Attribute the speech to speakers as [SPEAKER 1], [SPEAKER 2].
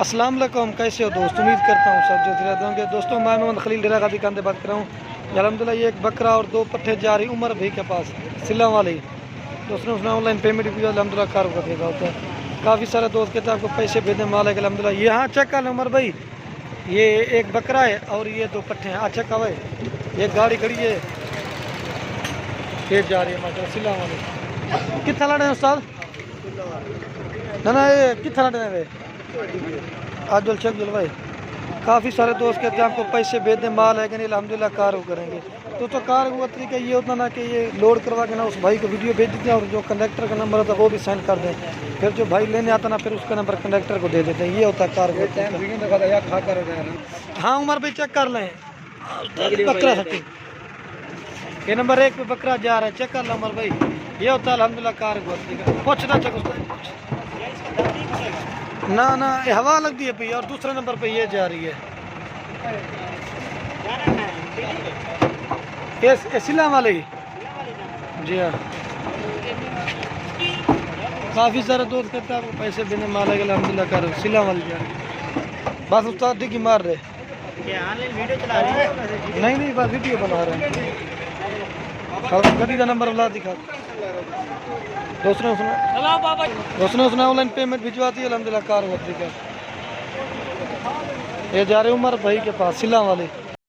[SPEAKER 1] अस्सलाम वालेकुम, कैसे हो दोस्त? उम्मीद करता हूँ सब जो रहते होंगे। दोस्तों मैं मोहम्मद खलील डेरा गाजी खान से बात कर रहा हूँ। अल्हम्दुलिल्लाह ये एक बकरा और 2 पट्ठे जा रही उमर भाई के पास सिला वाली। दोस्तों उसने ऑनलाइन पेमेंट भी अल्हम्दुलिल्लाह कार कर देगा होता है। काफ़ी सारे दोस्त कहते हैं आपको पैसे भेजने माल है अल्हम्दुलिल्लाह। ये हाँ चेक कर उमर भाई, ये एक बकरा है और ये 2 पट्ठे हैं। अच्छा का भाई ये गाड़ी खड़ी है, ये जा रही है माशा सिला वाली। कितना लड़े हैं उस्ताद? ना ये कितना लड़े हैं आज जल शेख जल भाई? काफ़ी सारे दोस्त कहते हैं आपको पैसे भेज दें माल है कि नहीं, अल्हम्दुलिल्लाह कार वो करेंगे। तो कार वो तरीका ये होता ना कि ये लोड करवा के ना उस भाई को वीडियो भेज देते हैं और जो कंडक्टर का नंबर होता है वो भी सेंड कर दें। फिर जो भाई लेने आता ना फिर उसका नंबर कंडक्टर को दे देते हैं। ये होता है कार को। हाँ उमर भाई चेक कर लें बकरा सकती, ये नंबर 1 पे बकरा जा रहा है, चेक कर लो उमर भाई। ये होता है अल्हम्दुलिल्लाह कार को। पूछना चेक उसको ना ये हवा लगती है भई। और दूसरे नंबर पे ये जा रही है ये सिला वाली। जी हाँ काफ़ी सारे दोस्त कहते हैं आपको पैसे देने माला के अल्हम्दुलिल्लाह कर सिला वाली जा रही है। बस उस्ताद डिग्गी मार रहे वीडियो चला रही है। नहीं बस वीडियो बना रहे हैं। गड्डी का नंबर वाला दिखा दोस्तों उसने ऑनलाइन पेमेंट भिजवाती है अल्हम्दुलिल्लाह कार होती है। ये जा रहे उमर भाई के पास सिला वाले।